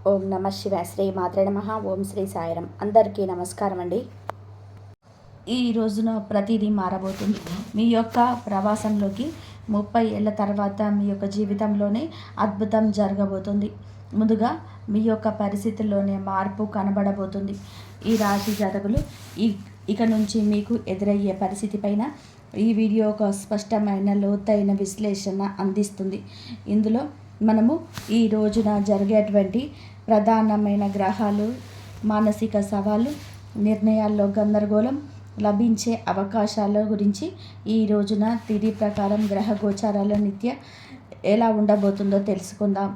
ఓం నమ శివాయ. శ్రీ మాత్రే నమః. ఓం శ్రీ సాయిరం. అందరికీ నమస్కారం అండి. ఈ రోజున ప్రతిదీ మారబోతుంది. మీ యొక్క ప్రవాసంలోకి 30 ఏళ్ళ తర్వాత మీ యొక్క జీవితంలోనే అద్భుతం జరగబోతుంది. ముందుగా మీ యొక్క పరిస్థితుల్లోనే మార్పు కనబడబోతుంది. ఈ రాశి జాతకులు ఇక నుంచి మీకు ఎదురయ్యే పరిస్థితి పైన ఈ వీడియో ఒక స్పష్టమైన లోతైన విశ్లేషణ అందిస్తుంది. ఇందులో మనము ఈ రోజున జరిగేటువంటి ప్రధానమైన గ్రహాలు, మానసిక సవాళ్ళు, నిర్ణయాల్లో గందరగోళం, లభించే అవకాశాల గురించి, ఈ రోజున తిథి ప్రకారం గ్రహ గోచారాల నిత్య ఎలా ఉండబోతుందో తెలుసుకుందాం.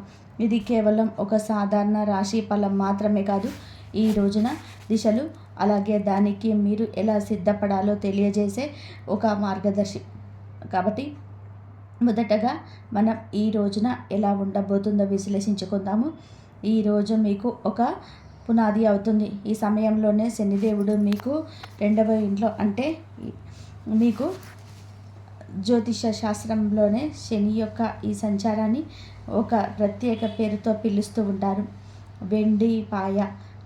ఇది కేవలం ఒక సాధారణ రాశి ఫలం మాత్రమే కాదు, ఈ రోజున దిశలు, అలాగే దానికి మీరు ఎలా సిద్ధపడాలో తెలియజేసే ఒక మార్గదర్శి. కాబట్టి మొదటగా మనం ఈ రోజున ఎలా ఉండబోతుందో విశ్లేషించుకుందాము. ఈరోజు మీకు ఒక పునాది అవుతుంది. ఈ సమయంలోనే శనిదేవుడు మీకు 2వ ఇంట్లో, అంటే మీకు జ్యోతిష శాస్త్రంలోనే శని యొక్క ఈ సంచారాన్ని ఒక ప్రత్యేక పేరుతో పిలుస్తూ ఉంటారు, వెండి పాయ.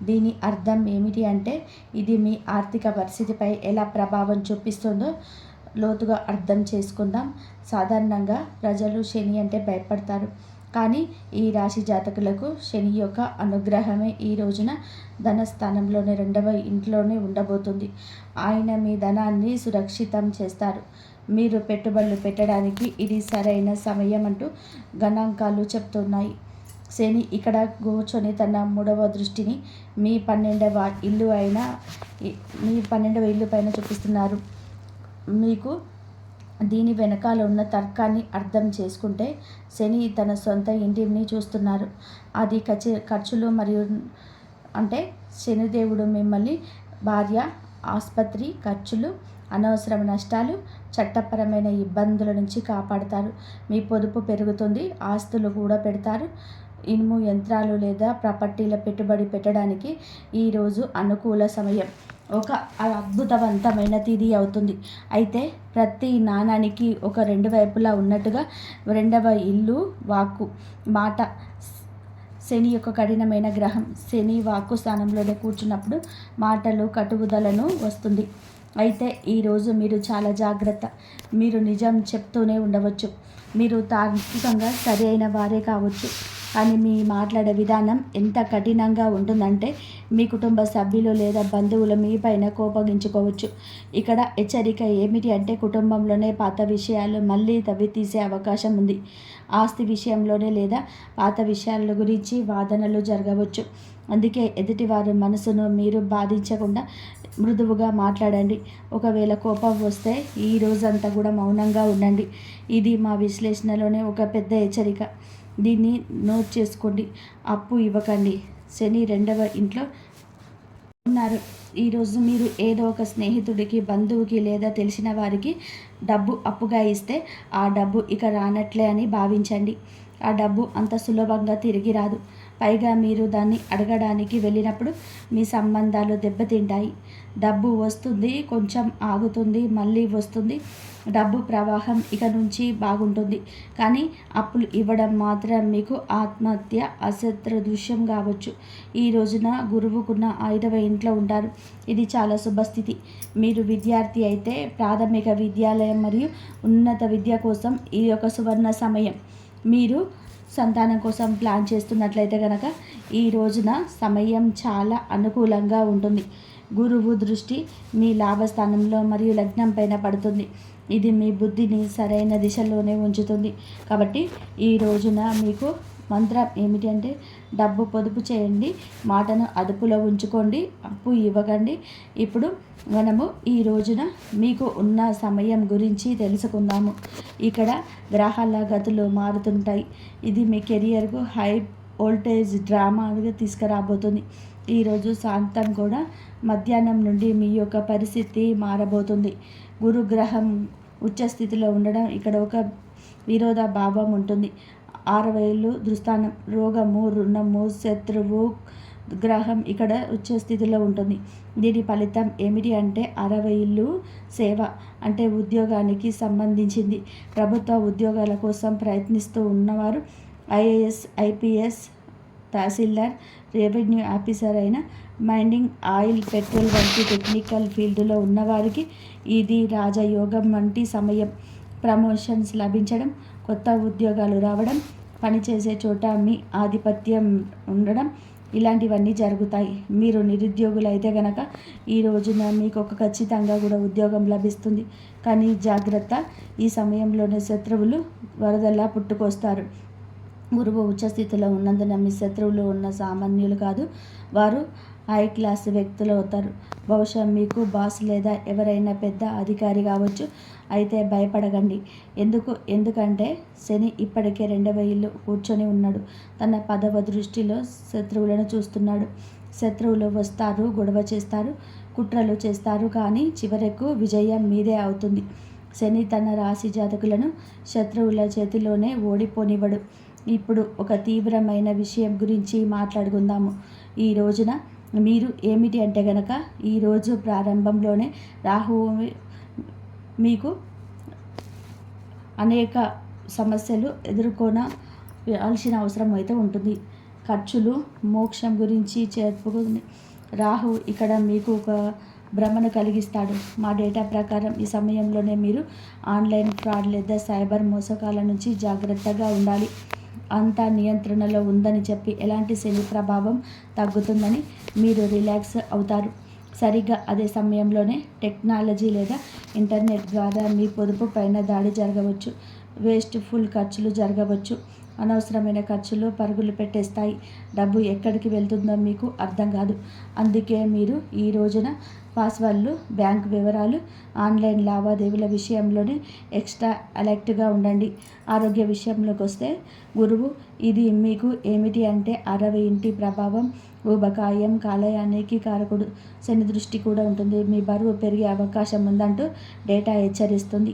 దీని అర్థం ఏమిటి అంటే, ఇది మీ ఆర్థిక పరిస్థితిపై ఎలా ప్రభావం చూపిస్తుందో లోతుగా అర్థం చేసుకుందాం. సాధారణంగా ప్రజలు శని అంటే భయపడతారు, కానీ ఈ రాశి జాతకులకు శని యొక్క అనుగ్రహమే ఈ రోజున ధనస్థానంలోనే 2వ ఇంట్లోనే ఉండబోతుంది. ఆయన మీ ధనాన్ని సురక్షితం చేస్తారు. మీరు పెట్టుబడులు పెట్టడానికి ఇది సరైన సమయం అంటూ గణాంకాలు చెప్తున్నాయి. శని ఇక్కడ కూర్చొని తన 3వ దృష్టిని మీ 12వ ఇల్లు పైన చూపిస్తున్నారు. మీకు దీని వెనకాల ఉన్న తర్కాన్ని అర్థం చేసుకుంటే, శని తన సొంత ఇంటిని చూస్తున్నారు. అది ఖర్చులు మరియు అంటే శనిదేవుడు మిమ్మల్ని భార్య, ఆసుపత్రి ఖర్చులు, అనవసర నష్టాలు, చట్టపరమైన ఇబ్బందుల నుంచి కాపాడతారు. మీ పొదుపు పెరుగుతుంది. ఆస్తులు కూడా పెడతారు. ఇనుము, యంత్రాలు లేదా ప్రాపర్టీల పెట్టుబడి పెట్టడానికి ఈరోజు అనుకూల సమయం. ఒక అద్భుతవంతమైన తిథి అవుతుంది. అయితే ప్రతి నాణానికి ఒక 2 వైపులా ఉన్నట్టుగా 2వ ఇల్లు వాక్కు, మాట. శని యొక్క కఠినమైన గ్రహం. శని వాక్కు స్థానంలోనే కూర్చున్నప్పుడు మాటలు కటువుదలను వస్తుంది. అయితే ఈరోజు మీరు చాలా జాగ్రత్త. మీరు నిజం చెప్తూనే ఉండవచ్చు. మీరు తార్కికంగా సరి అయిన వారే కావచ్చు, కానీ మీ మాట్లాడే విధానం ఎంత కఠినంగా ఉంటుందంటే మీ కుటుంబ సభ్యులు లేదా బంధువులు మీ పైన కోపగించుకోవచ్చు. ఇక్కడ హెచ్చరిక ఏమిటి అంటే, కుటుంబంలోనే పాత విషయాలు మళ్ళీ తవ్వి తీసే అవకాశం ఉంది. ఆస్తి విషయంలోనే లేదా పాత విషయాల గురించి వాదనలు జరగవచ్చు. అందుకే ఎదుటివారి మనసును మీరు బాధించకుండా మృదువుగా మాట్లాడండి. ఒకవేళ కోపం వస్తే ఈ రోజంతా కూడా మౌనంగా ఉండండి. ఇది మా విశ్లేషణలోనే ఒక పెద్ద హెచ్చరిక. దీన్ని నోట్ చేసుకోండి. అప్పు ఇవ్వకండి. శని 2వ ఇంట్లో ఉన్నారు. ఈరోజు మీరు ఏదో ఒక స్నేహితుడికి, బంధువుకి లేదా తెలిసిన వారికి డబ్బు అప్పుగా ఇస్తే ఆ డబ్బు ఇక రానట్లే అని భావించండి. ఆ డబ్బు అంత సులభంగా తిరిగి రాదు. పైగా మీరు దాన్ని అడగడానికి వెళ్ళినప్పుడు మీ సంబంధాలు దెబ్బతింటాయి. డబ్బు వస్తుంది, కొంచెం ఆగుతుంది, మళ్ళీ వస్తుంది. డబ్బు ప్రవాహం ఇక నుంచి బాగుంటుంది. కానీ అప్పులు ఇవ్వడం మాత్రం మీకు ఆత్మహత్య, అసదృశ్యం కావచ్చు. ఈ రోజున గురువుకున్న 5వ ఇంట్లో ఉంటారు. ఇది చాలా శుభస్థితి. మీరు విద్యార్థి అయితే ప్రాథమిక విద్యాలయం మరియు ఉన్నత విద్య కోసం ఇది ఒక సువర్ణ సమయం. మీరు సంతానం కోసం ప్లాన్ చేస్తున్నట్లయితే కనుక ఈ రోజున సమయం చాలా అనుకూలంగా ఉంటుంది. గురువు దృష్టి మీ లాభస్థానంలో మరియు లగ్నం పైన పడుతుంది. ఇది మీ బుద్ధిని సరైన దిశలోనే ఉంచుతుంది. కాబట్టి ఈ రోజున మీకు మంత్రం ఏమిటి అంటే, డబ్బు పొదుపు చేయండి, మాటను అదుపులో ఉంచుకోండి, అప్పు ఇవ్వకండి. ఇప్పుడు మనము ఈ రోజున మీకు ఉన్న సమయం గురించి తెలుసుకుందాము. ఇక్కడ గ్రహాల గతులు మారుతుంటాయి. ఇది మీ కెరియర్కు హై వోల్టేజ్ డ్రామాగా తీసుకురాబోతుంది. ఈరోజు సాయంత్రం కూడా మధ్యాహ్నం నుండి మీ యొక్క పరిస్థితి మారబోతుంది. గురుగ్రహం ఉచ్చస్థితిలో ఉండడం ఇక్కడ ఒక విరోధ భావం ఉంటుంది. 6వ ఇల్లు దుస్థానం, రోగము, రుణము, శత్రువు గ్రహం ఇక్కడ ఉచ్చస్థితిలో ఉంటుంది. దీని ఫలితం ఏమిటి అంటే, 6వ ఇల్లు సేవ, అంటే ఉద్యోగానికి సంబంధించింది. ప్రభుత్వ ఉద్యోగాల కోసం ప్రయత్నిస్తూ ఉన్నవారు, ఐఏఎస్, ఐపీఎస్ తహసీల్దార్, రెవెన్యూ ఆఫీసర్ అయిన మైనింగ్, ఆయిల్, పెట్రోల్ వంటి టెక్నికల్ ఫీల్డ్లో ఉన్నవారికి ఇది రాజయోగం వంటి సమయం. ప్రమోషన్స్ లభించడం, కొత్త ఉద్యోగాలు రావడం, పనిచేసే చోట మీ ఆధిపత్యం ఉండడం ఇలాంటివన్నీ జరుగుతాయి. మీరు నిరుద్యోగులైతే గనక ఈ రోజున మీకు ఖచ్చితంగా కూడా ఉద్యోగం లభిస్తుంది. కానీ జాగ్రత్త, ఈ సమయంలోనే శత్రువులు వరదలా పుట్టుకొస్తారు. గురువు ఉచ్చస్థితిలో ఉన్నందున మీ శత్రువులు ఉన్న సామాన్యులు కాదు, వారు హై క్లాస్ వ్యక్తులు అవుతారు. బహుశా మీకు బాస్ లేదా ఎవరైనా పెద్ద అధికారి కావచ్చు. అయితే భయపడకండి. ఎందుకంటే శని ఇప్పటికే 2వ ఇల్లు కూర్చొని ఉన్నాడు. తన 10వ దృష్టిలో శత్రువులను చూస్తున్నాడు. శత్రువులు వస్తారు, గొడవ చేస్తారు, కుట్రలు చేస్తారు, కానీ చివరకు విజయం మీదే అవుతుంది. శని తన రాశి జాతకులను శత్రువుల చేతిలోనే ఓడిపోనివ్వడు. ఇప్పుడు ఒక తీవ్రమైన విషయం గురించి మాట్లాడుకుందాము. ఈ రోజున మీరు ఏమిటి అంటే గనక ఈరోజు ప్రారంభంలోనే రాహువు మీకు అనేక సమస్యలు ఎదుర్కొనాల్సిన అవసరం అయితే ఉంటుంది. ఖర్చులు, మోక్షం గురించి చెప్పుకుని రాహు ఇక్కడ మీకు ఒక భ్రమను కలిగిస్తాడు. మా డేటా ప్రకారం ఈ సమయంలోనే మీరు ఆన్లైన్ ఫ్రాడ్ లేదా సైబర్ మోసకాల నుంచి జాగ్రత్తగా ఉండాలి. అంతా నియంత్రణలో ఉందని చెప్పి ఎలాంటి శని ప్రభావం తగ్గుతుందని మీరు రిలాక్స్ అవుతారు. సరిగ్గా అదే సమయంలోనే టెక్నాలజీ లేదా ఇంటర్నెట్ ద్వారా మీ పొదుపు పైన దాడి జరగవచ్చు. వేస్ట్ఫుల్ ఖర్చులు జరగవచ్చు. అనవసరమైన ఖర్చులు పరుగులు పెట్టేస్తాయి. డబ్బు ఎక్కడికి వెళ్తుందో మీకు అర్థం కాదు. అందుకే మీరు ఈ రోజున పాస్వర్డ్లు, బ్యాంక్ వివరాలు, ఆన్లైన్ లావాదేవీల విషయంలోనే ఎక్స్ట్రా అలర్ట్గా ఉండండి. ఆరోగ్య విషయంలోకి వస్తే గురువు ఇది మీకు ఏమిటి అంటే 60 ఇంటి ప్రభావం, ఊబకాయం, కాలేయానికి కారకుడు. శని దృష్టి కూడా ఉంటుంది. మీ బరువు పెరిగే అవకాశం ఉందంటూ డేటా హెచ్చరిస్తుంది.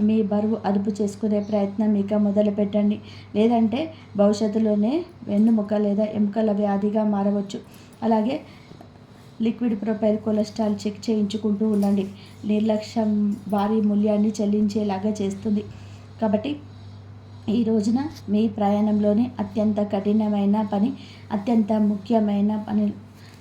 మీ బరువు అదుపు చేసుకునే ప్రయత్నం ఇక మొదలు పెట్టండి. లేదంటే భవిష్యత్తులోనే వెన్నుముక లేదా ఎముకల వ్యాధిగా మారవచ్చు. అలాగే లిక్విడ్ ప్రొఫైల్, కొలెస్ట్రాల్ చెక్ చేయించుకుంటూ ఉండండి. నిర్లక్ష్యం భారీ మూల్యాన్ని చెల్లించేలాగా చేస్తుంది. కాబట్టి ఈ రోజున మీ ప్రయాణంలోనే అత్యంత కఠినమైన పని, అత్యంత ముఖ్యమైన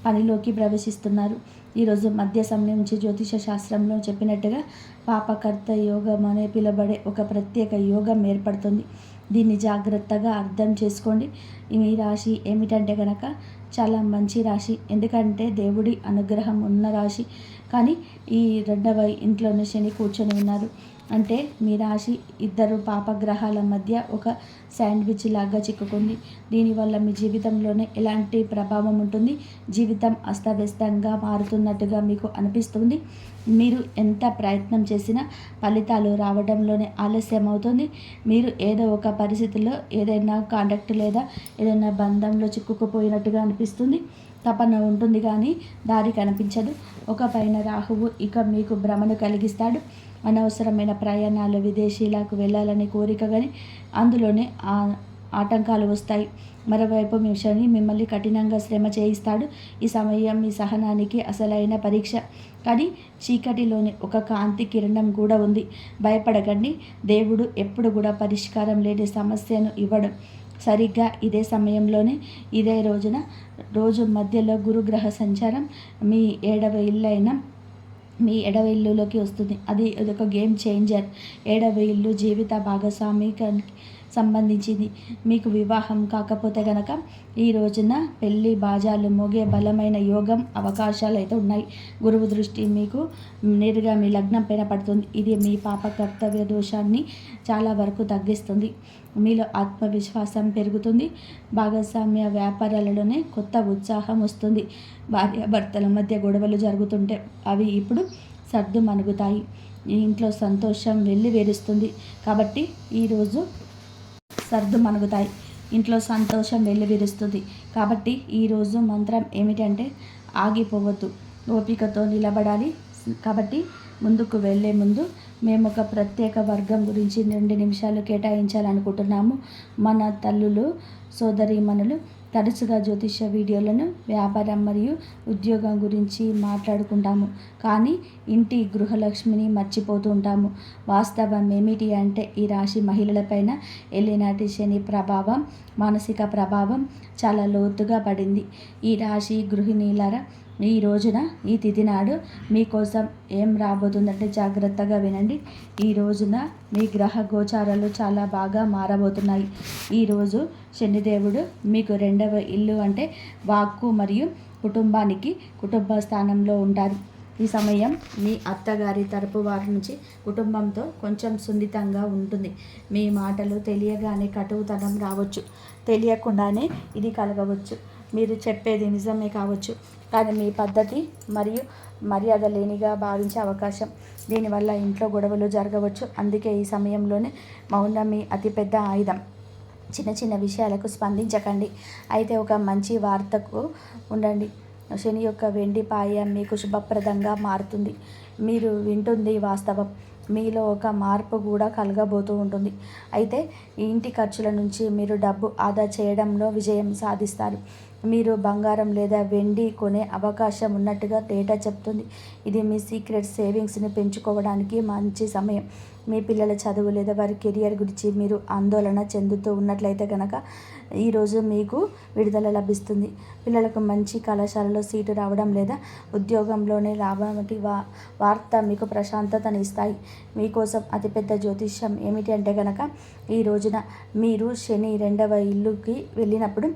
పనిలోకి ప్రవేశిస్తున్నారు. ఈరోజు మధ్య సమయం నుంచి జ్యోతిష శాస్త్రంలో చెప్పినట్టుగా పాపకర్త యోగం అనే పిలువబడే ఒక ప్రత్యేక యోగం ఏర్పడుతుంది. దీన్ని జాగ్రత్తగా అర్థం చేసుకోండి. మీ రాశి ఏమిటంటే కనుక చాలా మంచి రాశి. ఎందుకంటే దేవుడి అనుగ్రహం ఉన్న రాశి. కానీ ఈ 2వ ఇంట్లోనే శని కూర్చొని ఉన్నారు. అంటే మీ రాశి 2 పాపగ్రహాల మధ్య ఒక శాండ్విచ్ లాగా చిక్కుకుంది. దీనివల్ల మీ జీవితంలోనే ఎలాంటి ప్రభావం ఉంటుంది? జీవితం అస్తవ్యస్తంగా మారుతున్నట్టుగా మీకు అనిపిస్తుంది. మీరు ఎంత ప్రయత్నం చేసినా ఫలితాలు రావడంలోనే ఆలస్యం అవుతుంది. మీరు ఏదో ఒక పరిస్థితిలో ఏదైనా కాంటాక్ట్ లేదా ఏదైనా బంధంలో చిక్కుకుపోయినట్టుగా అనిపిస్తుంది. తపన ఉంటుంది కానీ దారి కనిపించదు. ఒక పైన రాహువు ఇక మీకు భ్రమను కలిగిస్తాడు. అనవసరమైన ప్రయాణాలు, విదేశీలకు వెళ్ళాలనే కోరిక కానీ అందులోనే ఆటంకాలు వస్తాయి. మరోవైపు మీ శని మిమ్మల్ని కఠినంగా శ్రమ చేయిస్తాడు. ఈ సమయం మీ సహనానికి అసలైన పరీక్ష. కానీ చీకటిలోని ఒక కాంతి కిరణం కూడా ఉంది. భయపడకండి. దేవుడు ఎప్పుడు కూడా పరిష్కారం లేని సమస్యను ఇవ్వడం. సరిగ్గా ఇదే సమయంలోనే ఇదే రోజున రోజు మధ్యలో గురుగ్రహ సంచారం మీ 7వ ఇల్లు అయిన మీ 7వ ఇల్లులోకి వస్తుంది. అది ఒక గేమ్ చేంజర్. 7వ ఇల్లు జీవిత భాగస్వామికి సంబంధించింది. మీకు వివాహం కాకపోతే కనుక ఈ రోజున పెళ్లి బాజాలు మోగే బలమైన యోగం అవకాశాలు అయితే ఉన్నాయి. గురువు దృష్టి మీకు నేరుగా మీ లగ్నం పైన పడుతుంది. ఇది మీ పాప కర్తవ్య దోషాన్ని చాలా వరకు తగ్గిస్తుంది. మీలో ఆత్మవిశ్వాసం పెరుగుతుంది. భాగస్వామ్య వ్యాపారాలలోనే కొత్త ఉత్సాహం వస్తుంది. భార్యాభర్తల మధ్య గొడవలు జరుగుతుంటే అవి ఇప్పుడు సర్దు మనుగుతాయి. ఈ ఇంట్లో సంతోషం వెల్లివిరుస్తుంది. కాబట్టి ఈరోజు ఇంట్లో సంతోషం వెల్లివిరుస్తుంది. కాబట్టి ఈరోజు మంత్రం ఏమిటంటే ఆగిపోవద్దు, ఓపికతో నిలబడాలి. కాబట్టి ముందుకు వెళ్ళే ముందు మేము ఒక ప్రత్యేక వర్గం గురించి 2 నిమిషాలు కేటాయించాలనుకుంటున్నాము. మన తల్లులు, సోదరీమణులు, తరచుగా జ్యోతిష వీడియోలను వ్యాపారం మరియు ఉద్యోగం గురించి మాట్లాడుకుంటాము, కానీ ఇంటి గృహలక్ష్మిని మర్చిపోతూ ఉంటాము. వాస్తవం ఏమిటి అంటే ఈ రాశి మహిళలపైన ఏలినాటి శని ప్రభావం, మానసిక ప్రభావం చాలా లోతుగా పడింది. ఈ రాశి గృహిణీలరా, ఈ రోజున ఈ తిథి నాడు మీకోసం ఏం రాబోతుందంటే జాగ్రత్తగా వినండి. ఈ రోజున మీ గ్రహ గోచారాలు చాలా బాగా మారబోతున్నాయి. ఈరోజు శనిదేవుడు మీకు 2వ ఇల్లు అంటే వాక్కు మరియు కుటుంబానికి కుటుంబ స్థానంలో ఉంటారు. ఈ సమయం మీ అత్తగారి తరపు వారి నుంచి కుటుంబంతో కొంచెం సున్నితంగా ఉంటుంది. మీ మాటలు తెలియగానే కటువుతనం రావచ్చు, తెలియకుండానే ఇది కలగవచ్చు. మీరు చెప్పేది నిజమే కావచ్చు, కానీ మీ పద్ధతి మరియు మర్యాద లేనిగా భావించే అవకాశం. దీనివల్ల ఇంట్లో గొడవలు జరగవచ్చు. అందుకే ఈ సమయంలోనే మౌనం మీ అతిపెద్ద ఆయుధం. చిన్న చిన్న విషయాలకు స్పందించకండి. అయితే ఒక మంచి వార్తకు ఉండండి. శని యొక్క వెండి పాయ మీకు శుభప్రదంగా మారుతుంది. మీరు వింటుంది వాస్తవం. మీలో ఒక మార్పు కూడా కలగబోతూ ఉంటుంది. అయితే ఈ ఇంటి ఖర్చుల నుంచి మీరు డబ్బు ఆదా చేయడంలో విజయం సాధిస్తారు. మీరు బంగారం లేదా వెండి కొనే అవకాశం ఉన్నట్టుగా డేటా చెప్తుంది. ఇది మీ సీక్రెట్ సేవింగ్స్ని పెంచుకోవడానికి మంచి సమయం. మీ పిల్లల చదువు లేదా వారి కెరియర్ గురించి మీరు ఆందోళన చెందుతూ ఉన్నట్లయితే కనుక ఈరోజు మీకు విడుదల లభిస్తుంది. పిల్లలకు మంచి కళాశాలలో సీటు రావడం లేదా ఉద్యోగంలోనే లాభం వంటి వార్త మీకు ప్రశాంతతని ఇస్తాయి. మీకోసం అతిపెద్ద జ్యోతిష్యం ఏమిటి అంటే కనుక ఈ రోజున మీరు శని 2వ ఇల్లుకి వెళ్ళినప్పుడు,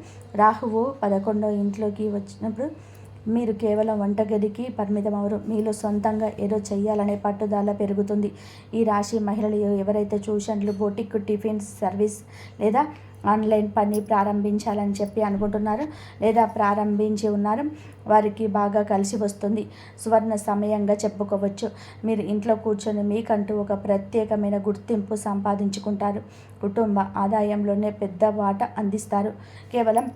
రాహువు 11వ ఇంట్లోకి వచ్చినప్పుడు మీరు కేవలం వంటగదికి పరిమితం అవరు. మీలో సొంతంగా ఏదో చెయ్యాలనే పట్టుదల పెరుగుతుంది. ఈ రాశి మహిళలు ఎవరైతే ట్యూషన్లు, బొటిక్, టిఫిన్ సర్వీస్ లేదా ఆన్లైన్ పని ప్రారంభించాలని చెప్పి అనుకుంటున్నారు లేదా ప్రారంభించి ఉన్నారు, వారికి బాగా కలిసి వస్తుంది. సువర్ణ సమయంగా చెప్పుకోవచ్చు. మీరు ఇంట్లో కూర్చొని మీకంటూ ఒక ప్రత్యేకమైన గుర్తింపు సంపాదించుకుంటారు. కుటుంబ ఆదాయంలోనే పెద్ద వాటా అందిస్తారు. కేవలం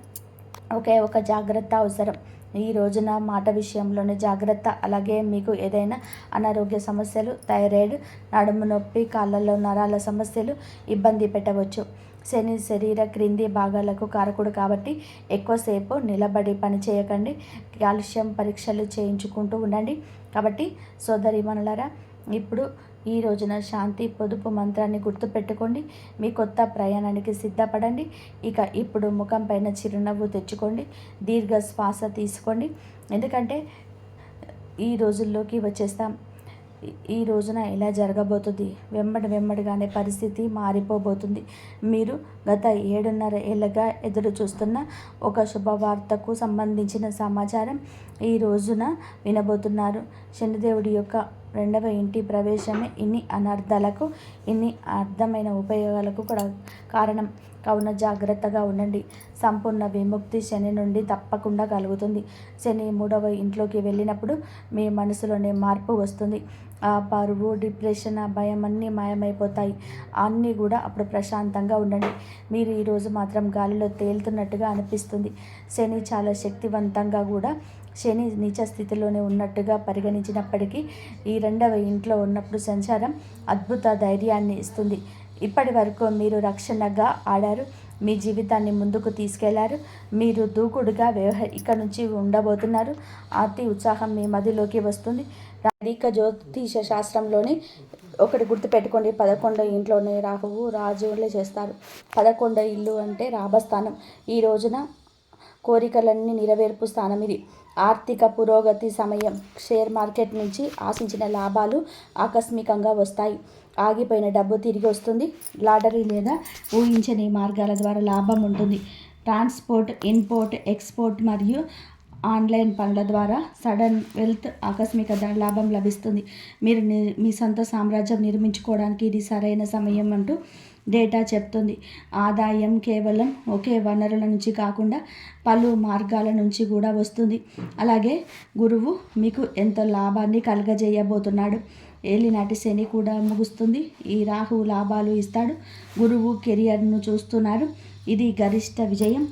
ఒకే ఒక జాగ్రత్త అవసరం. ఈ రోజున మాట విషయంలోనే జాగ్రత్త. అలాగే మీకు ఏదైనా అనారోగ్య సమస్యలు, థైరాయిడ్, నడుము నొప్పి, కాళ్ళలో నరాల సమస్యలు ఇబ్బంది పెట్టవచ్చు. శని శరీర క్రింది భాగాలకు కారకుడు కాబట్టి ఎక్కువసేపు నిలబడి పని చేయకండి. కాల్షియం పరీక్షలు చేయించుకుంటూ ఉండండి. కాబట్టి సోదరీమణులారా, ఇప్పుడు ఈ రోజున శాంతి పొదుపు మంత్రాన్ని గుర్తుపెట్టుకోండి. మీ కొత్త ప్రయాణానికి సిద్ధపడండి. ఇప్పుడు ముఖం పైన చిరునవ్వు తెచ్చుకోండి. దీర్ఘ శ్వాస తీసుకోండి. ఎందుకంటే ఈ రోజుల్లోకి వచ్చేస్తాం. ఈ రోజున ఎలా జరగబోతుంది, వెంబడిగానే పరిస్థితి మారిపోబోతుంది. మీరు గత 7.5 ఏళ్ళగా ఎదురు చూస్తున్న ఒక శుభవార్తకు సంబంధించిన సమాచారం ఈ రోజున వినబోతున్నారు. శనిదేవుడి యొక్క 2వ ఇంటి ప్రవేశమే ఇన్ని అనర్థాలకు, ఇన్ని అర్థమైన ఉపయోగాలకు కూడా కారణం. కావున జాగ్రత్తగా ఉండండి. సంపూర్ణ విముక్తి శని నుండి తప్పకుండా కలుగుతుంది. శని 3వ ఇంట్లోకి వెళ్ళినప్పుడు మీ మనసులోనే మార్పు వస్తుంది. ఆ బరువు, డిప్రెషన్, ఆ భయం అన్నీ మాయమైపోతాయి. అన్నీ కూడా అప్పుడు ప్రశాంతంగా ఉండండి. మీరు ఈరోజు మాత్రం గాలిలో తేలుతున్నట్టుగా అనిపిస్తుంది. శని చాలా శక్తివంతంగా కూడా శని నీచ స్థితిలోనే ఉన్నట్టుగా పరిగణించినప్పటికీ ఈ 2వ ఇంట్లో ఉన్నప్పుడు సంచారం అద్భుత ధైర్యాన్ని ఇస్తుంది. ఇప్పటి వరకు మీరు రక్షణగా ఆడారు. మీ జీవితాన్ని ముందుకు తీసుకెళ్లారు. మీరు దూకుడుగా ఇక నుంచి ఉండబోతున్నారు. అతి ఉత్సాహం మీ మదిలోకి వస్తుంది. వైదిక జ్యోతిష శాస్త్రంలోని ఒకటి గుర్తుపెట్టుకోండి, 11వ ఇంట్లోనే రాహువు రాజులే చేస్తారు. 11వ ఇల్లు అంటే లాభస్థానం. ఈ రోజున కోరికలన్నీ నెరవేర్పు స్థానం ఇది. ఆర్థిక పురోగతి సమయం. షేర్ మార్కెట్ నుంచి ఆశించిన లాభాలు ఆకస్మికంగా వస్తాయి. ఆగిపోయిన డబ్బు తిరిగి వస్తుంది. లాటరీ లేదా ఊహించని మార్గాల ద్వారా లాభం ఉంటుంది. ట్రాన్స్పోర్ట్, ఇంపోర్ట్, ఎక్స్పోర్ట్ మరియు ఆన్లైన్ పనుల ద్వారా సడన్ వెల్త్, ఆకస్మిక లాభం లభిస్తుంది. మీరు మీ సొంత సామ్రాజ్యం నిర్మించుకోవడానికి ఇది సరైన సమయం అంటూ డేటా చెప్తుంది. ఆదాయం కేవలం ఒకే వనరుల నుంచి కాకుండా పలు మార్గాల నుంచి కూడా వస్తుంది. అలాగే గురువు మీకు ఎంతో లాభాన్ని కలుగజేయబోతున్నాడు. ఏలినాటి శని కూడా ముగుస్తుంది. ఈ రాహు లాభాలు ఇస్తాడు. గురువు కెరియర్ను చూస్తున్నారు. ఇది గరిష్ట విజయం,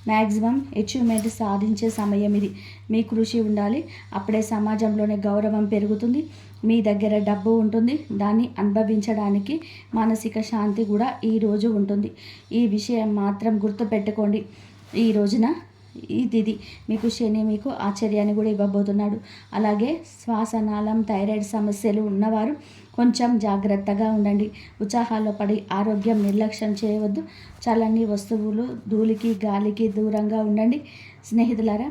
మ్యాక్సిమం అచీవ్మెంట్ సాధించే సమయం ఇది. మీ కృషి ఉండాలి. అప్పుడే సమాజంలోనే గౌరవం పెరుగుతుంది. మీ దగ్గర డబ్బు ఉంటుంది. దాన్ని అనుభవించడానికి మానసిక శాంతి కూడా ఈరోజు ఉంటుంది. ఈ విషయం మాత్రం గుర్తుపెట్టుకోండి. ఈ రోజున ఈ తిథి మీకు శని మీకు ఆశ్చర్యాన్ని కూడా ఇవ్వబోతున్నాడు. అలాగే శ్వాసనాళం థైరాయిడ్ సమస్యలు ఉన్నవారు కొంచెం జాగ్రత్తగా ఉండండి. ఉత్సాహాల్లో పడి ఆరోగ్యం నిర్లక్ష్యం చేయవద్దు. చల్లని వస్తువులు ధూళికి గాలికి దూరంగా ఉండండి. స్నేహితులారా,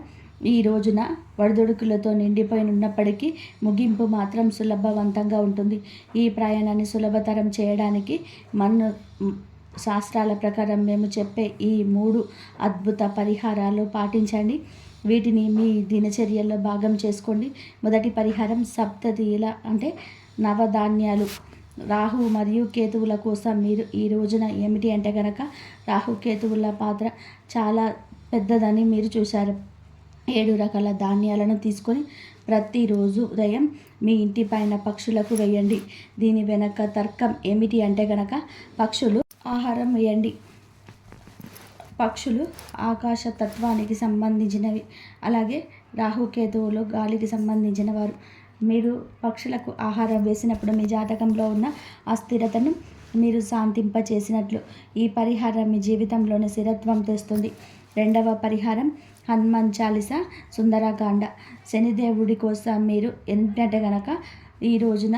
ఈ రోజున వడిదుడుకులతో నిండిపోయి ఉన్నప్పటికీ ముగింపు మాత్రం సులభవంతంగా ఉంటుంది. ఈ ప్రయాణాన్ని సులభతరం చేయడానికి శాస్త్రాల ప్రకారం మేము చెప్పే ఈ 3 అద్భుత పరిహారాలు పాటించండి. వీటిని మీ దినచర్యల్లో భాగం చేసుకోండి. మొదటి పరిహారం సప్తతిల అంటే నవధాన్యాలు. రాహు మరియు కేతువుల కోసం మీరు ఈ రోజున ఏమిటి అంటే కనుక రాహు కేతువుల పాత్ర చాలా పెద్దదని మీరు చూశారు. 7 రకాల ధాన్యాలను తీసుకొని ప్రతిరోజు ఉదయం మీ ఇంటి పైన పక్షులకు వేయండి. దీని వెనక తర్కం ఏమిటి అంటే కనుక పక్షులు ఆహారం వేయండి. పక్షులు ఆకాశ తత్వానికి సంబంధించినవి. అలాగే రాహుకేతువులు గాలికి సంబంధించిన వారు. మీరు పక్షులకు ఆహారం వేసినప్పుడు మీ జాతకంలో ఉన్న అస్థిరతను మీరు శాంతింపచేసినట్లు. ఈ పరిహారం మీ జీవితంలోని స్థిరత్వం తెస్తుంది. రెండవ పరిహారం హనుమాన్ చాలీసా సుందరకాండ. శనిదేవుడి కోసం మీరు ఏంటంటే కనుక ఈ రోజున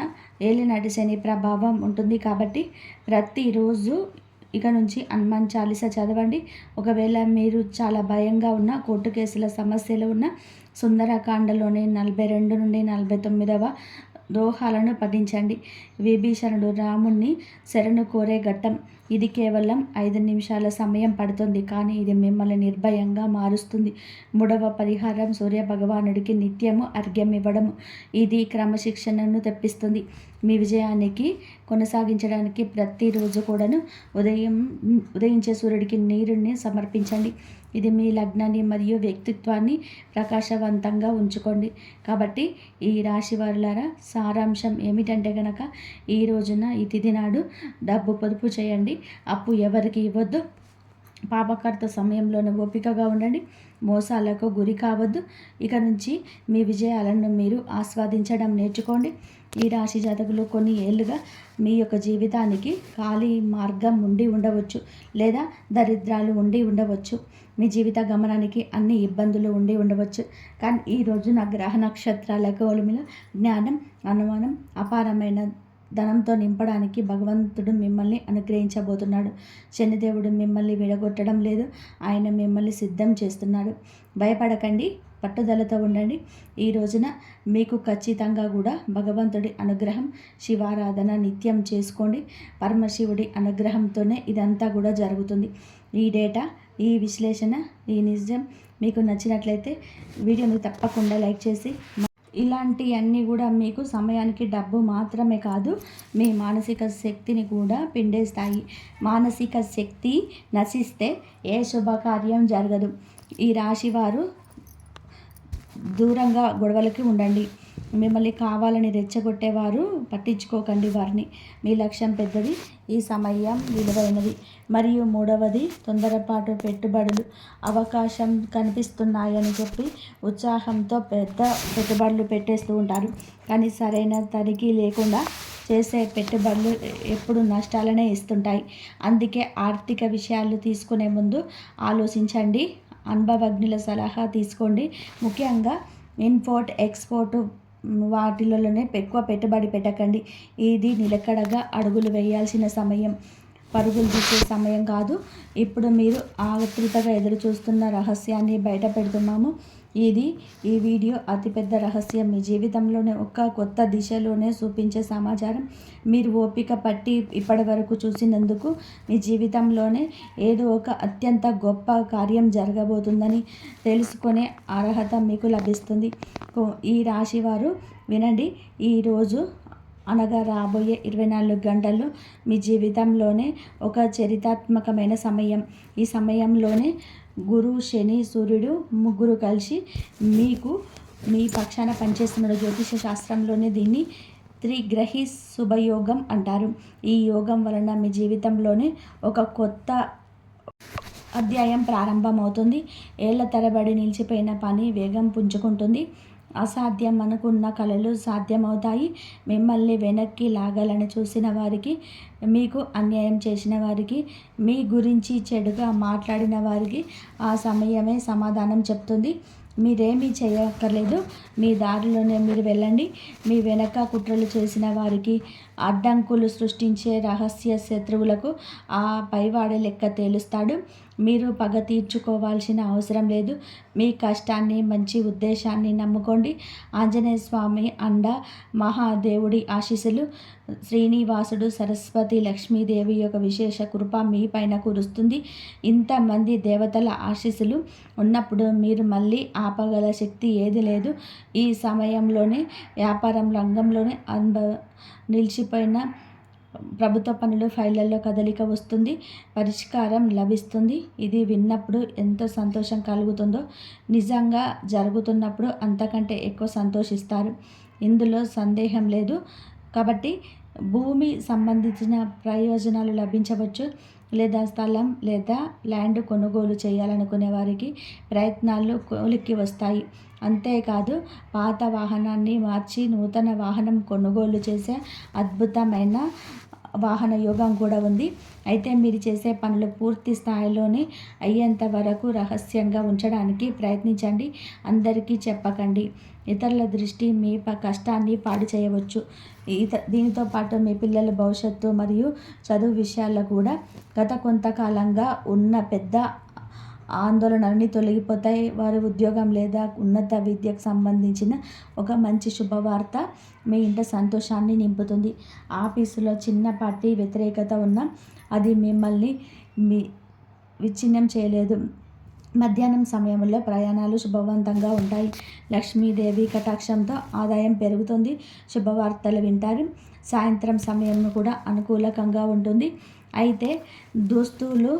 ఏలినాటి శని ప్రభావం ఉంటుంది కాబట్టి ప్రతిరోజు ఇక నుంచి హనుమాన్ చాలీసా చదవండి. ఒకవేళ మీరు చాలా భయంగా ఉన్న కోర్టు కేసుల సమస్యలు ఉన్న సుందరకాండలోని 42 నుండి 49వ దోహాలను పఠించండి. విభీషణుడు రాముణ్ణి శరణు కోరే ఘట్టం. ఇది కేవలం 5 నిమిషాల సమయం పడుతుంది, కానీ ఇది మిమ్మల్ని నిర్భయంగా మారుస్తుంది. 3వ పరిహారం సూర్య భగవానుడికి నిత్యము అర్ఘ్యం ఇవ్వడము. ఇది క్రమశిక్షణను తెప్పిస్తుంది. మీ విజయానికి కొనసాగించడానికి ప్రతిరోజు కూడాను ఉదయించే సూర్యుడికి నీరుని సమర్పించండి. ఇది మీ లగ్నాన్ని మరియు వ్యక్తిత్వాన్ని ప్రకాశవంతంగా ఉంచుకోండి. కాబట్టి ఈ రాశి వారులారా, సారాంశం ఏమిటంటే కనుక ఈ రోజున ఈ తిథి నాడు డబ్బు పొదుపు చేయండి. అప్పు ఎవరికి ఇవ్వద్దు. పాపకర్త సమయంలోనే ఓపికగా ఉండండి. మోసాలకు గురి కావద్దు. ఇక నుంచి మీ విజయాలను మీరు ఆస్వాదించడం నేర్చుకోండి. ఈ రాశి జాతకులు కొన్ని ఏళ్ళుగా మీ యొక్క జీవితానికి ఖాళీ మార్గం ఉండి ఉండవచ్చు, లేదా దరిద్రాలు ఉండి ఉండవచ్చు. మీ జీవిత గమనానికి అన్ని ఇబ్బందులు ఉండి ఉండవచ్చు. కానీ ఈ రోజున గ్రహ నక్షత్రాల కోలిమిలో జ్ఞానం, అనుమానం, అపారమైన ధనంతో నింపడానికి భగవంతుడు మిమ్మల్ని అనుగ్రహించబోతున్నాడు. శనిదేవుడు మిమ్మల్ని విడగొట్టడం లేదు, ఆయన మిమ్మల్ని సిద్ధం చేస్తున్నాడు. భయపడకండి, పట్టుదలతో ఉండండి. ఈ రోజున మీకు ఖచ్చితంగా కూడా భగవంతుడి అనుగ్రహం, శివారాధన నిత్యం చేసుకోండి. పరమశివుడి అనుగ్రహంతోనే ఇదంతా కూడా జరుగుతుంది. ఈ డేటా, ఈ విశ్లేషణ, ఈ నిజం మీకు నచ్చినట్లయితే వీడియోని తప్పకుండా లైక్ చేసి, ఇలాంటివన్నీ కూడా మీకు సమయానికి డబ్బు మాత్రమే కాదు, మీ మానసిక శక్తిని కూడా పిండేస్తాయి. మానసిక శక్తి నశిస్తే ఏ శుభకార్యం జరగదు. ఈ రాశివారు దూరంగా గొడవలకి ఉండండి. మిమ్మల్ని కావాలని రెచ్చగొట్టేవారు పట్టించుకోకండి వారిని. మీ లక్ష్యం పెద్దది, ఈ సమయం విలువైనది. మరియు 3వది తొందరపాటు పెట్టుబడులు. అవకాశం కనిపిస్తున్నాయని చెప్పి ఉత్సాహంతో పెద్ద పెట్టుబడులు పెట్టేస్తూ ఉంటారు, కానీ సరైన తనిఖీ లేకుండా చేసే పెట్టుబడులు ఎప్పుడు నష్టాలనే ఇస్తుంటాయి. అందుకే ఆర్థిక విషయాలు తీసుకునే ముందు ఆలోచించండి. అనుభవజ్ఞుల సలహా తీసుకోండి. ముఖ్యంగా ఇంపోర్ట్ ఎక్స్పోర్ట్ వాటిలోనే ఎక్కువ పెట్టుబడి పెట్టకండి. ఇది నిలకడగా అడుగులు వేయాల్సిన సమయం, పరుగులు తీసే సమయం కాదు. ఇప్పుడు మీరు ఆతృతగా ఎదురు చూస్తున్న రహస్యాన్ని బయట పెడుతున్నాము. ఈ వీడియో అతిపెద్ద రహస్యం. మీ జీవితంలోనే ఒక కొత్త దిశలోనే చూపించే సమాచారం. మీరు ఓపిక పట్టి ఇప్పటి వరకు చూసినందుకు మీ జీవితంలోనే ఏదో ఒక అత్యంత గొప్ప కార్యం జరగబోతుందని తెలుసుకునే అర్హత మీకు లభిస్తుంది. ఈ రాశి వారు వినండి. ఈరోజు అనగా రాబోయే 24 గంటల్లో మీ జీవితంలోనే ఒక చరిత్రాత్మకమైన సమయం. ఈ సమయంలోనే గురు, శని, సూర్యుడు ముగ్గురు కలిసి మీకు మీ పక్షాన పనిచేస్తున్న జ్యోతిష శాస్త్రంలోనే దీన్ని త్రిగ్రహి శుభయోగం అంటారు. ఈ యోగం వలన మీ జీవితంలోనే ఒక కొత్త అధ్యాయం ప్రారంభమవుతుంది. ఏళ్ల తరబడి నిలిచిపోయిన పని వేగం పుంజుకుంటుంది. అసాధ్యం అనుకున్న కలలు సాధ్యమవుతాయి. మిమ్మల్ని వెనక్కి లాగాలని చూసిన వారికి, మీకు అన్యాయం చేసిన వారికి, మీ గురించి చెడుగా మాట్లాడిన వారికి ఆ సమయమే సమాధానం చెప్తుంది. మీరేమీ చేయక్కర్లేదు. మీ దారిలోనే మీరు వెళ్ళండి. మీ వెనక కుట్రలు చేసిన వారికి, అడ్డంకులు సృష్టించే రహస్య శత్రువులకు ఆ పైవాడే లెక్క తేలుస్తాడు. మీరు పగ తీర్చుకోవాల్సిన అవసరం లేదు. మీ కష్టాన్ని, మంచి ఉద్దేశాన్ని నమ్ముకోండి. ఆంజనేయ స్వామి అండ, మహాదేవుడి ఆశీస్సులు, శ్రీనివాసుడు, సరస్వతి, లక్ష్మీదేవి యొక్క విశేష కృప మీ పైన కురుస్తుంది. ఇంతమంది దేవతల ఆశీస్సులు ఉన్నప్పుడు మీరు మళ్ళీ ఆపగల శక్తి ఏది లేదు. ఈ సమయంలోనే వ్యాపారం రంగంలోనే నిలిచిపోయిన ప్రభుత్వ పనులు ఫైళ్ళల్లో కదలిక వస్తుంది. పరిష్కారం లభిస్తుంది. ఇది విన్నప్పుడు ఎంతో సంతోషం కలుగుతుందో, నిజంగా జరుగుతున్నప్పుడు అంతకంటే ఎక్కువ సంతోషిస్తారు. ఇందులో సందేహం లేదు. కాబట్టి భూమి సంబంధించిన ప్రయోజనాలు లభించవచ్చు. లేదా స్థలం లేదా ల్యాండ్ కొనుగోలు చేయాలనుకునే వారికి ప్రయత్నాలు కొలిక్కి వస్తాయి. అంతేకాదు, పాత వాహనాన్ని మార్చి నూతన వాహనం కొనుగోలు చేసే అద్భుతమైన వాహన యోగం కూడా ఉంది. అయితే మీరు చేసే పనులు పూర్తి స్థాయిలోనే అయ్యేంత వరకు రహస్యంగా ఉంచడానికి ప్రయత్నించండి. అందరికీ చెప్పకండి. ఇతరుల దృష్టి మీ కష్టాన్ని పాడు చేయవచ్చు. దీనితో పాటు మీ పిల్లల భవిష్యత్తు మరియు చదువు విషయాల్లో కూడా గత కొంతకాలంగా ఉన్న పెద్ద ఆందోళనలన్నీ తొలగిపోతాయి. వారి ఉద్యోగం లేదా ఉన్నత విద్యకు సంబంధించిన ఒక మంచి శుభవార్త మీ ఇంట సంతోషాన్ని నింపుతుంది. ఆఫీసులో చిన్నపాటి వ్యతిరేకత ఉన్నా అది మిమ్మల్ని విచ్ఛిన్నం చేయలేదు. మధ్యాహ్నం సమయంలో ప్రయాణాలు శుభవంతంగా ఉంటాయి. లక్ష్మీదేవి కటాక్షంతో ఆదాయం పెరుగుతుంది. శుభవార్తలు వింటారు. సాయంత్రం సమయం కూడా అనుకూలకంగా ఉంటుంది. అయితే దుస్తులు,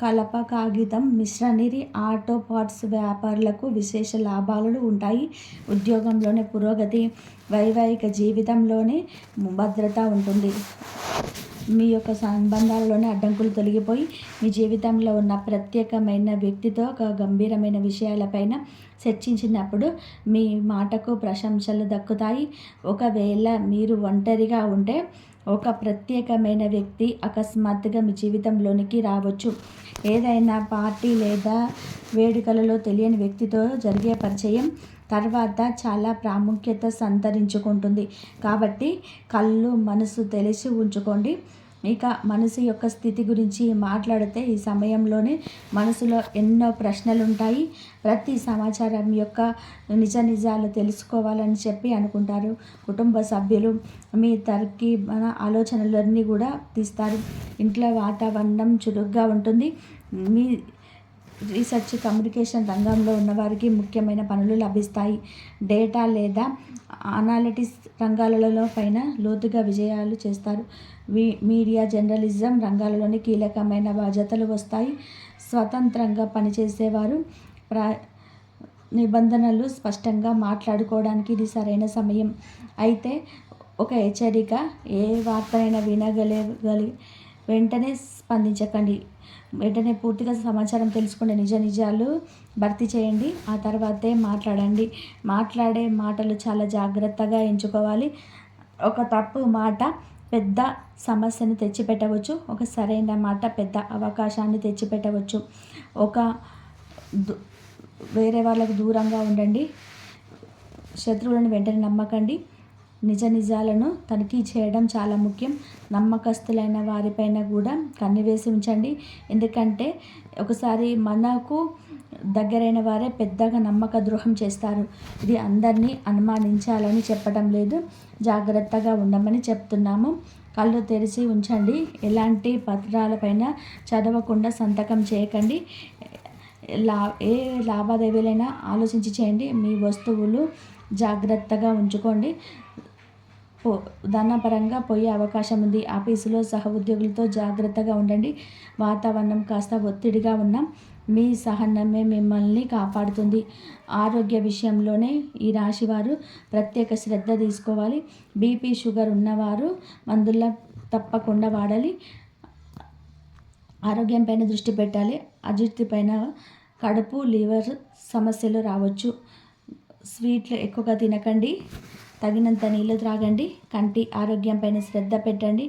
కలప, కాగితం, మిశ్రనిరి, ఆటో పార్ట్స్ వ్యాపారులకు విశేష లాభాలు ఉంటాయి. ఉద్యోగంలోనే పురోగతి, వైవాహిక జీవితంలోనే భద్రత ఉంటుంది. మీ యొక్క సంబంధాలలోనే అడ్డంకులు తొలగిపోయి మీ జీవితంలో ఉన్న ప్రత్యేకమైన వ్యక్తితో ఒక గంభీరమైన విషయాలపైన చర్చించినప్పుడు మీ మాటకు ప్రశంసలు దక్కుతాయి. ఒకవేళ మీరు ఒంటరిగా ఉంటే ఒక ప్రత్యేకమైన వ్యక్తి అకస్మాత్తుగా మీ జీవితంలోనికి రావచ్చు. ఏదైనా పార్టీ లేదా వేడుకలలో తెలియని వ్యక్తితో జరిగే పరిచయం తర్వాత చాలా ప్రాముఖ్యత సంతరించుకుంటుంది. కాబట్టి కళ్ళు, మనసు తెలిసి ఉంచుకోండి. ఇక మనసు యొక్క స్థితి గురించి మాట్లాడితే ఈ సమయంలోనే మనసులో ఎన్నో ప్రశ్నలు ఉంటాయి. ప్రతి సమాచారం యొక్క నిజాలు తెలుసుకోవాలని చెప్పి అనుకుంటారు. కుటుంబ సభ్యులు మీ తర్కీబన ఆలోచనలన్నీ కూడా తీస్తారు. ఇంట్లో వాతావరణం చురుగ్గా ఉంటుంది. మీ రీసెర్చ్, కమ్యూనికేషన్ రంగంలో ఉన్నవారికి ముఖ్యమైన పనులు లభిస్తాయి. డేటా లేదా అనాలిటిక్స్ రంగాలలో పైన లోతుగా విజయాలు చేస్తారు. మీడియా, జర్నలిజం రంగాలలోని కీలకమైన బాధ్యతలు వస్తాయి. స్వతంత్రంగా పనిచేసేవారు నిబంధనలు స్పష్టంగా మాట్లాడుకోవడానికి ఇది సరైన సమయం. అయితే ఒక హెచ్చరిక, ఏ వార్తనైనా వినగలి వెంటనే స్పందించకండి. వెంటనే పూర్తిగా సమాచారం తెలుసుకోండి. నిజాలు భర్తీ చేయండి. ఆ తర్వాతే మాట్లాడండి. మాట్లాడే మాటలు చాలా జాగ్రత్తగా ఎంచుకోవాలి. ఒక తప్పు మాట పెద్ద సమస్యను తెచ్చిపెట్టవచ్చు. ఒక సరైన మాట పెద్ద అవకాశాన్ని తెచ్చిపెట్టవచ్చు. వేరే వాళ్ళకు దూరంగా ఉండండి. శత్రువులను వెంటనే నమ్మకండి. నిజాలను తనిఖీ చేయడం చాలా ముఖ్యం. నమ్మకస్తులైన వారిపైన కూడా కన్నువేసి ఉంచండి. ఎందుకంటే ఒకసారి మనకు దగ్గరైన వారే పెద్దగా నమ్మక ద్రోహం చేస్తారు. ఇది అందరినీ అనుమానించాలని చెప్పడం లేదు, జాగ్రత్తగా ఉండమని చెప్తున్నాము. కళ్ళు తెరిచి ఉంచండి. ఎలాంటి పత్రాలపైన చదవకుండా సంతకం చేయకండి. ఏ లావాదేవీలైనా ఆలోచించి చేయండి. మీ వస్తువులు జాగ్రత్తగా ఉంచుకోండి. ధనపరంగా పోయే అవకాశం ఉంది. ఆఫీసులో సహ ఉద్యోగులతో జాగ్రత్తగా ఉండండి. వాతావరణం కాస్త ఒత్తిడిగా ఉన్న మీ సహనమే మిమ్మల్ని కాపాడుతుంది. ఆరోగ్య విషయంలోనే ఈ రాశివారు ప్రత్యేక శ్రద్ధ తీసుకోవాలి. బీపీ, షుగర్ ఉన్నవారు మందుల తప్పకుండా వాడాలి. ఆరోగ్యం పైన దృష్టి పెట్టాలి. అజీర్తి పైన, కడుపు, లివర్ సమస్యలు రావచ్చు. స్వీట్లు ఎక్కువగా తినకండి, తగినంత నీళ్లు త్రాగండి, కంటి ఆరోగ్యంపైన శ్రద్ధ పెట్టండి.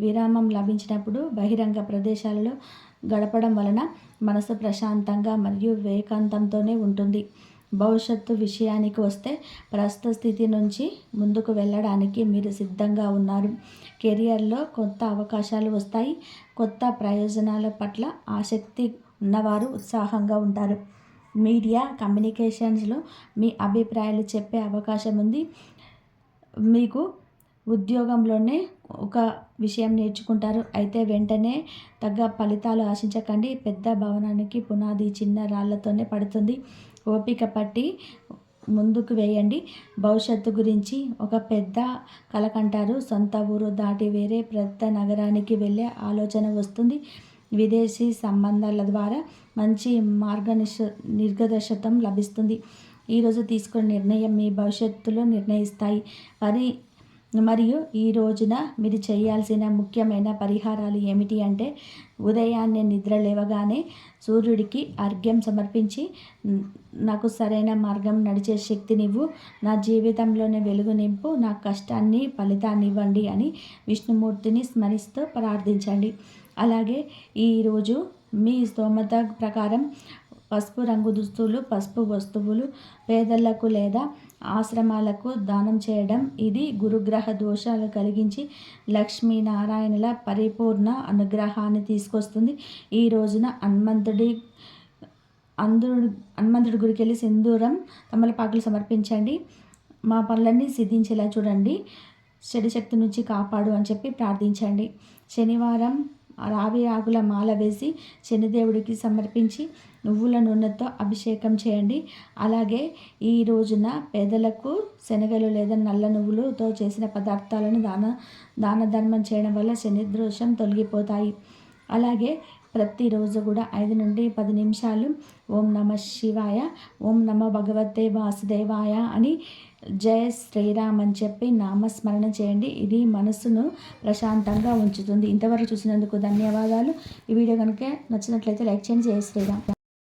విరామం లభించినప్పుడు బహిరంగ ప్రదేశాలలో గడపడం వలన మనసు ప్రశాంతంగా మరియు ఏకాంతంతోనే ఉంటుంది. భవిష్యత్తు విషయానికి వస్తే ప్రస్తుత స్థితి నుంచి ముందుకు వెళ్ళడానికి మీరు సిద్ధంగా ఉన్నారు. కెరియర్లో కొత్త అవకాశాలు వస్తాయి. కొత్త ప్రయోజనాల పట్ల ఆసక్తి ఉన్నవారు ఉత్సాహంగా ఉంటారు. మీడియా కమ్యూనికేషన్స్లో మీ అభిప్రాయాలు చెప్పే అవకాశం ఉంది. మీకు ఉద్యోగంలోనే ఒక విషయం నేర్చుకుంటారు, అయితే వెంటనే తగ్గ ఫలితాలు ఆశించకండి. పెద్ద భవనానికి పునాది చిన్న రాళ్లతోనే పడుతుంది. ఓపిక పట్టి ముందుకు వేయండి. భవిష్యత్తు గురించి ఒక పెద్ద కల కంటారు. సొంత ఊరు దాటి వేరే పెద్ద నగరానికి వెళ్ళే ఆలోచన వస్తుంది. విదేశీ సంబంధాల ద్వారా మంచి నిర్గదర్శకత్వం లభిస్తుంది. ఈరోజు తీసుకునే నిర్ణయం మీ భవిష్యత్తులో నిర్ణయిస్తాయి. మరియు ఈ రోజున మీరు చేయాల్సిన ముఖ్యమైన పరిహారాలు ఏమిటి అంటే, ఉదయాన్నే నిద్ర లేవగానే సూర్యుడికి అర్ఘ్యం సమర్పించి, నాకు సరైన మార్గం నడిచే శక్తినివ్వు, నా జీవితంలోనే వెలుగు నింపు, నా కష్టాన్ని ఫలితాన్ని ఇవ్వండి అని విష్ణుమూర్తిని స్మరిస్తూ ప్రార్థించండి. అలాగే ఈరోజు మీ స్తోమత ప్రకారం పసుపు రంగు దుస్తులు, పసుపు వస్తువులు పేదలకు లేదా ఆశ్రమాలకు దానం చేయడం, ఇది గురుగ్రహ దోషాలు కలిగించి లక్ష్మీనారాయణుల పరిపూర్ణ అనుగ్రహాన్ని తీసుకొస్తుంది. ఈ రోజున హనుమంతుడి గుడికి వెళ్ళి సింధూరం, తమలపాకులు సమర్పించండి. మా పనులన్నీ సిద్ధించేలా చూడండి, చెడు శక్తి నుంచి కాపాడు అని చెప్పి ప్రార్థించండి. శనివారం రావి ఆకుల మాల వేసి శనిదేవుడికి సమర్పించి నువ్వుల నూనెతో అభిషేకం చేయండి. అలాగే ఈ రోజున పేదలకు శనగలు లేదా నల్ల నువ్వులతో చేసిన పదార్థాలను దాన ధర్మం చేయడం వల్ల శని దోషం తొలగిపోతాయి. అలాగే ప్రతిరోజు కూడా 5 నుండి 10 నిమిషాలు ఓం నమ శివాయ, ఓం నమ భగవతే వాసుదేవాయ అని జయ శ్రీరామ్ అని చెప్పి నామస్మరణ చేయండి. ఇది మనసును ప్రశాంతంగా ఉంచుతుంది. ఇంతవరకు చూసినందుకు ధన్యవాదాలు. ఈ వీడియో కనుక నచ్చినట్లయితే లైక్ చేయండి. జయ శ్రీరామ్.